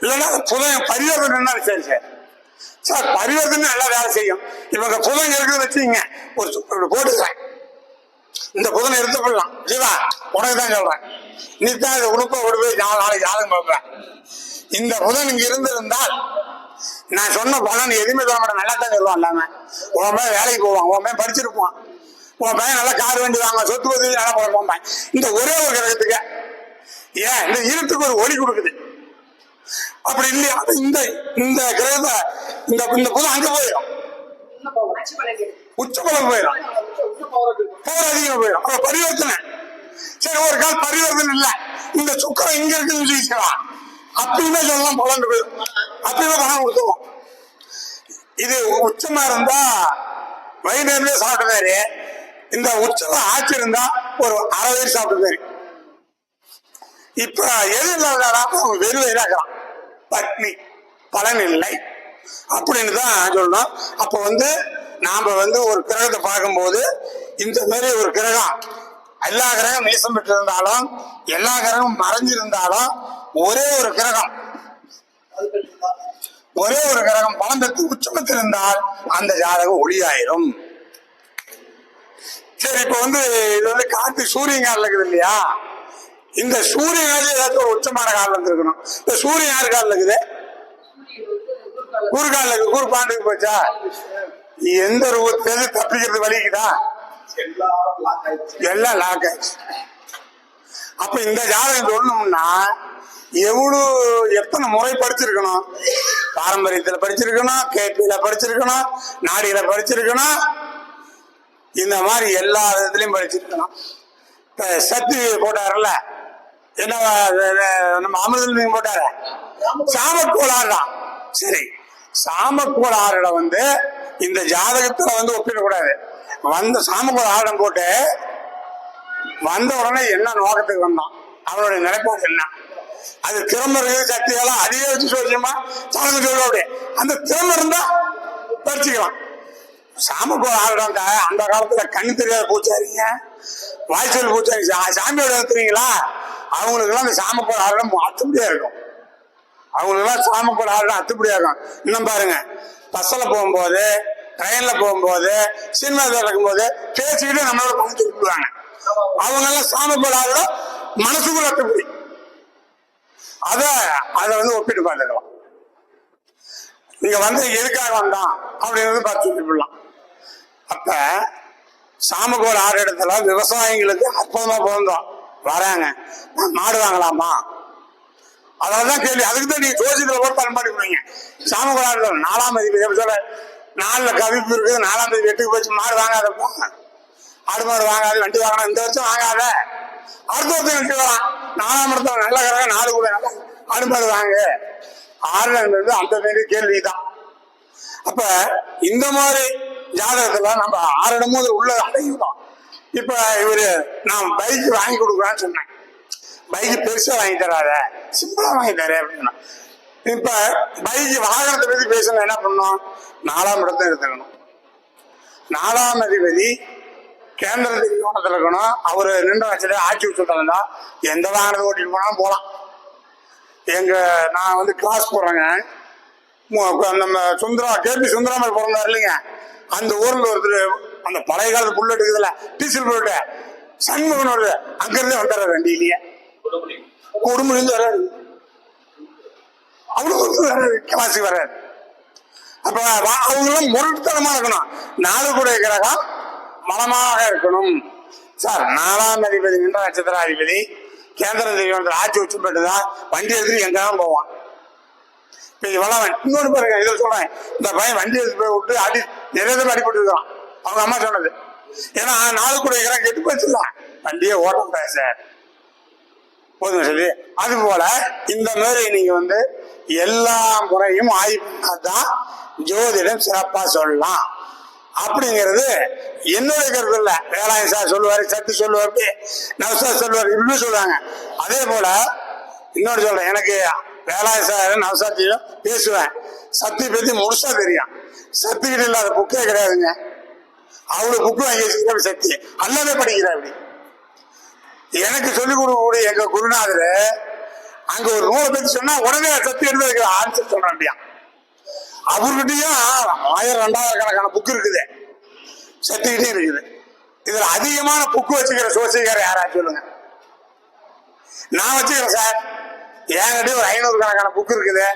இல்லைன்னா புதன் பரிவர்த்தனை இருந்தாலும் சரி சார். சார், பரிவர்த்தனை நல்லா வேலை செய்யும். இவங்க புதன் இருக்குன்னு வச்சுங்க, ஒரு போட்டுக்கிறேன், இந்த புதனை எடுத்து போடலாம். ஜீவா, உனக்கு தான் சொல்றேன், நீ தான் இதை உடுப்ப ஓடி போய் நாளைக்கு ஜாதகம் பார்ப்பேன். இந்த புதன் இங்க இருந்திருந்தால் நான் சொன்ன பலன் எதுவுமே சொல்ல மாட்டேன், நல்லா தான் சொல்லுவான். இல்லாம உன் பையன் வேலைக்கு போவான், உன் பையன் படிச்சிருப்பான், உன் பையன் நல்லா கார் வண்டி வாங்க, சொத்து பத்தி நல்லா போவான். இந்த ஒரே ஒரு கிரகத்துக்கு ஏன் இந்த இருட்டுக்கு ஒரு ஒளி கொடுக்குது, அப்படி இல்லையா? இந்த இந்த கிரகத்தை இந்த புதன் அங்க போயிடும், உச்ச பலம் போயிடும், போர் அதிகம் போயிடும். அப்ப பரிவர்த்தனை. சரி, ஒரு கால் பரிவர்த்தனை இல்ல, இந்த சுக்கரம் இங்க இருக்குன்னு சொல்லிக்கலாம், அப்படியுமே சொல்லலாம், பலன் போயிடும், அப்படியுமே பணம் கொடுத்துருவோம். இது உச்சமா இருந்தா வயிறு சாப்பிட்டுதாரு, இந்த உச்சமா ஆட்சி இருந்தா ஒரு அரை வயிறு சாப்பிட்டுதாரு. இப்ப எது இல்லாத வெறு வயிறாக்கலாம், பட்னி, பலன் இல்லை அப்படின்னு தான் சொல்லணும். அப்ப நாம ஒரு கிரகத்தை பார்க்கும்போது இந்த மாதிரி ஒரு கிரகம், எல்லா கிரகம் நீசம் பெற்று இருந்தாலும் எல்லா கிரகம் மறைஞ்சிருந்தாலும் ஒரே ஒரு கிரகம் பலம் பெற்று உச்சமத்தில் இருந்தால் அந்த ஜாதகம் ஒளியாயிரும். சரி, இப்ப இது காத்து சூரியன் காலில் இருக்குது இல்லையா, இந்த சூரியன் காலில் ஏதாச்சும் ஒரு உச்சமான காலில் இருந்திருக்கணும். இந்த சூரியன் யாரு காலில் இருக்குது? குரு காலில் இருக்கு. குரு பாண்டுக்கு போச்சா? எந்த ரூபத்திலிருந்து தப்பிக்கிறது வலிக்குதா? எல்லாம் லாக் ஆயிடுச்சு. அப்ப இந்த ஜாதகம் சொல்லணும்னா எத்தனை முறை படிச்சிருக்கணும்? பாரம்பரியத்துல படிச்சிருக்கணும், கேபியில படிச்சிருக்கணும், நாடியில படிச்சிருக்கணும், இந்த மாதிரி எல்லா விதத்திலையும் படிச்சிருக்கணும். இப்ப சக்தி போட்டாருல்ல, என்ன நம்ம அமிர்தலிங்கம் போட்டாரு, சாமக்கோள் ஆறுதான். சரி, சாமக்கோள் ஆறுட இந்த ஜாதகத்துல ஒப்பிடக்கூடாது. சாமக்கோள் ஆடம் போட்டு வந்த உடனே என்ன நோக்கத்துக்கு வந்தான், அவனுடைய நிலைப்பாடு என்ன, அது திறமை இருக்குது, சக்தியெல்லாம் அதிக வச்சு சொல்லியுமா சாதகம் சொல்ல, அந்த திறமை இருந்தா படிச்சுக்கலாம். சாமக்கோள் ஆடுறாங்க. அந்த காலத்துல கண்ணு தெரியாத பூச்சாரிங்க, வாய்ச்சல் பூச்சாரி சாமியோட எடுத்துறீங்களா, அவங்களுக்கு எல்லாம் அந்த சாமக்கோள் ஆடுற அத்துப்படியா இருக்கும். அவங்களுக்கு எல்லாம் சாமக்கோள் ஆடுற அத்துப்படியா இருக்கும். இன்னும் பாருங்க, பஸ்ல போகும்போது, ட்ரெயின்ல போகும்போது, சினிமா இருக்கும் போது பேசிக்கிட்டு நம்மளோட பணத்தை விட்டுருவாங்க. அவங்க எல்லாம் சாமக்கோள் ஆடுற மனசுக்குள்ள அத்துப்படி. அத வந்து ஒப்பிட்டு பார்த்துக்கலாம். நீங்க வந்து எதுக்காக வந்தான் அப்படின்றது பார்த்து சொல்லிவிடலாம். அப்ப சாமக்கோள் ஆறு இடத்துல விவசாயிகளுக்கு அற்புதமா பிறந்தோம் வராங்க. மாடு வாங்கலாமா, அதான் கேள்வி. அதுக்கு தான் நீங்க ஜோசியத்துல போட்டு பயன்பாடு பண்ணுவீங்க. சாமக்கோள் ஆறு 4ஆம் தேதி சொல்ல 4ல கவிப்பு இருக்குது, 4ஆம் தேதி வெட்டுக்கு போச்சு, மாடு வாங்காதப்பா, ஆடு மாடு வாங்காது, வண்டி வாங்கலாம், இந்த வருஷம் வாங்காத, அடுத்த வருஷம் வெட்டி வரலாம். 4ஆம் இடத்துல நல்ல கரக 4 கூட நல்லா ஆடு மாடு வாங்க. 6ன்றது அந்த மாரி கேள்விதான். அப்ப இந்த மாதிரி ஜாதகத்துல நம்ம 6 இடமும் உள்ள அடையும். இப்ப இவரு நான் பைக் வாங்கி கொடுக்குறான்னு சொன்னேன். பைக் பெருசா வாங்கி தராத, சிம்பிளா வாங்கி தரேன் அப்படின்னா. இப்ப பைக் வாகனத்தை பத்தி பேசணும், என்ன பண்ணணும், 4ஆம் இடத்தை எடுத்துக்கணும். 4ஆம் அதிபதி கேந்திர திரிகோணத்துல இருக்கணும். அவரு நின்ற வச்சுட்டு ஆட்சி வச்சுட்டா எந்த வாகனத்தை ஓட்டிட்டு போனாலும் போலாம். நான் வந்து கிளாஸ் போடுறேங்க. நம்ம சுந்தரா கேபி சுந்தராமல் பிறந்தார் இல்லைங்க, அந்த ஊர்ல ஒருத்தர் அந்த பழைய காலத்து புல்லட் இருக்குதுல்ல, டீசல் புல்லட்டு, சண்முகன் வருது, அங்கிருந்தே வந்துடுறாரு வண்டியிலேயே, குடும்பம் வர்றாரு, அவங்களுக்கு வர்றாரு, கிளாஸுக்கு வர்றாரு. அப்ப அவங்களும் முரட்டுத்தனமா இருக்கணும். 4 கூடிய கிரகம் மலமாக இருக்கணும் சார். 4ஆம் அதிபதி நின்ற நட்சத்திர அதிபதி கேந்திர திரிகோணத்தில் ஆட்சி வச்சு போட்டுதான் வண்டி எடுத்துட்டு எங்கதான் போவான். வளவன் இன்னொரு பாருங்க, இதை சொல்றேன், இந்த பையன் வண்டி எடுத்து போய் விட்டு அடி நிறைய பேர் அடிபட்டு இருக்கான். அவங்க அம்மா சொன்னது, ஏன்னா 4 கூட இடம் கெட்டு போச்சுல, வண்டியை ஓட்ட சார் போதும் சொல்லி. அது போல இந்த மாதிரி நீங்க வந்து எல்லா முறையும் ஆய்வு பண்ணாதான் ஜோதிடம் சிறப்பா சொல்லலாம் அப்படிங்கிறது என்னுடைய கருத்து இல்ல. வேளாண் சார் சொல்லுவாரு, சத்து சொல்லுவாரு, நவசார் சொல்லுவாரு, இப்படி சொல்லுவாங்க. அதே போல இன்னொரு சொல்றேன், எனக்கு வேளாண் சார் நவசாத்தியும் பேசுவேன், சக்தி பத்தி முழுசா தெரியும். சக்தி கிட்ட இல்லாத புக்கே கிடையாதுங்க. அவ்வளவு புக்கு வாங்கி வச்சுக்கிற சக்தி அல்லவே படிக்கிற. அப்படி எனக்கு சொல்லிக் கொடுக்கக்கூடிய எங்க குருநாதர் அங்க ஒரு நூலை பத்தி சொன்னா உடனே சக்தி எடுத்து ஆன்சர் சொல்றேன். அப்படியா அவர்கிட்டயும் 1000 2000 கணக்கான புக்கு இருக்குது, சக்திகிட்டே இருக்குது. இதுல அதிகமான புக்கு வச்சுக்கிற சோசியக்கார யாராச்சும் சொல்லுங்க. நான் வச்சுக்கிறேன் சார், என்கிட்ட ஒரு 500 கணக்கான புக்கு இருக்குது,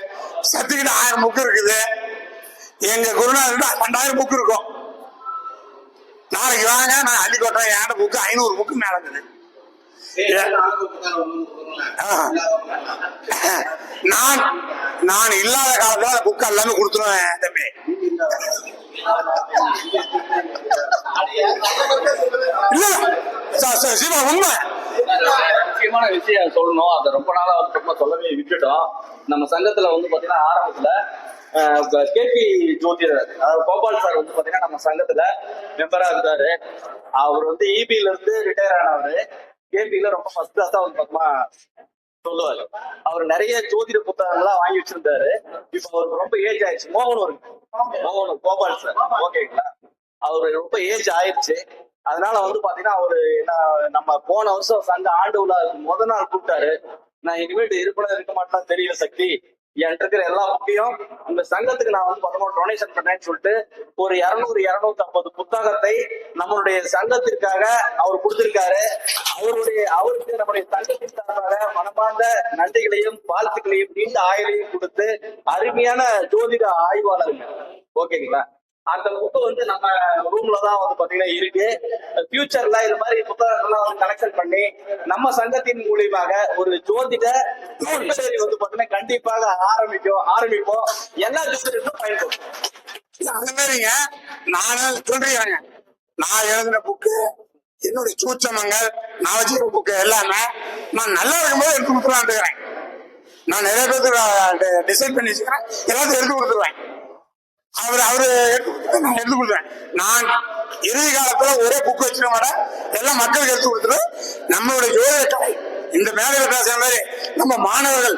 சத்துக்கிட்ட 1000 புக்கு இருக்குது, எங்க குருநாதர்கிட்ட 2000 புக்கு இருக்கும். நாளைக்கு வாங்க, நான் அள்ளி கொட்டுறேன். என்கிட்ட புக்கு 500 புக்கு மேல இருக்குது. நான் இல்லாத காலத்துல புக்கு எல்லாமே கொடுத்துருவேன் தம்பி. இல்ல சிவா உண்மை முக்கியமான விஷயம் சொல்லணும். அதை ரொம்ப நாளா ரொம்ப சொல்லவே விட்டுட்டோம். நம்ம சங்கத்துல வந்து பாத்தீங்கன்னா ஆரம்பத்துல கேபி ஜோதிடர் அதாவது கோபால் சார் வந்து பாத்தீங்கன்னா நம்ம சங்கத்துல மெம்பரா இருந்தாரு. அவர் வந்து இபில இருந்து ரிட்டையர் ஆனவரு. கேபில ரொம்ப ஃபர்ஸ்ட் கிளாஸா வந்து பக்கமா சொல்லுவாரு. அவர் நிறைய ஜோதிட புத்தகங்கள்லாம் வாங்கி வச்சிருந்தாரு. இப்ப அவருக்கு ரொம்ப ஏஜ் ஆயிடுச்சு. மோகன் கோபால் சார், ஓகேங்களா, அவரு ரொம்ப ஏஜ் ஆயிடுச்சு. அதனால வந்து பாத்தீங்கன்னா அவரு நம்ம போன வருஷம் சங்க ஆண்டு விழா முதல் நாள் கூப்பிட்டாரு. நான் இனிமேட்டு இருக்க மாட்டேன் தெரியல சக்தி, என்கிட்ட இருக்கிற எல்லா புக்கையும் உங்க சங்கத்துக்கு நான் வந்து பார்த்தோம் டொனேஷன் பண்ணேன்னு சொல்லிட்டு ஒரு 200-250 புத்தகத்தை நம்மளுடைய சங்கத்திற்காக அவர் கொடுத்திருக்காரு. அவருக்கு நம்முடைய சங்கத்தின் சார்பாக மனமார்ந்த நன்றிகளையும் வாழ்த்துக்களையும் நீண்ட ஆயுளையும் கொடுத்து அருமையான ஜோதிட ஆய்வாளருங்க, ஓகேங்களா. அந்த புக்கு வந்து நம்ம ரூம்லதான் வந்து பாத்தீங்கன்னா இருக்கு. ஃபியூச்சர்ல இது மாதிரி புத்தகங்கள்லாம் வந்து கலெக்ஷன் பண்ணி நம்ம சங்கத்தின் மூலியமாக ஒரு ஜோதிட வந்து பாத்தீங்கன்னா கண்டிப்பாக ஆரம்பிப்போம். எல்லா ஜோதிடத்தும் பயன்படும். அந்த மாதிரிங்க நானும் சொல்றீங்க, நான் எழுதின புக்கு, என்னுடைய சூட்சமங்கள், நான் வச்சுக்கிற புக்கு எல்லாமே நான் நல்லா இருக்கும்போது எடுத்து கொடுத்துருவான் இருக்கிறேன். நான் நிறைய பேருக்கு டிசைட் பண்ணி வச்சுக்கிறேன், எல்லாத்தையும் எடுத்து கொடுத்துருவேன். அவரு எடுத்து கொடுத்துருவேன். நான் இறுதி காலத்துல ஒரே புக்கு வச்சுக்க மாட்டேன், எல்லாம் மக்களுக்கு எடுத்து கொடுத்துருவேன். நம்மளுடைய ஜோதிட கலை இந்த மேடையில பேசுற மாதிரி நம்ம மாணவர்கள்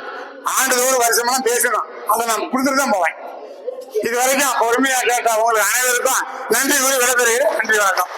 ஆண்டுதோறும் வருஷமெல்லாம் பேசணும், அதை நான் கொடுத்துட்டு தான் போவேன். இதுவரைக்கும் பொறுமையா கேட்ட உங்களுக்கு அனைவருக்கும் நன்றி கூறி விடைபெறுகிறேன். நன்றி, வணக்கம்.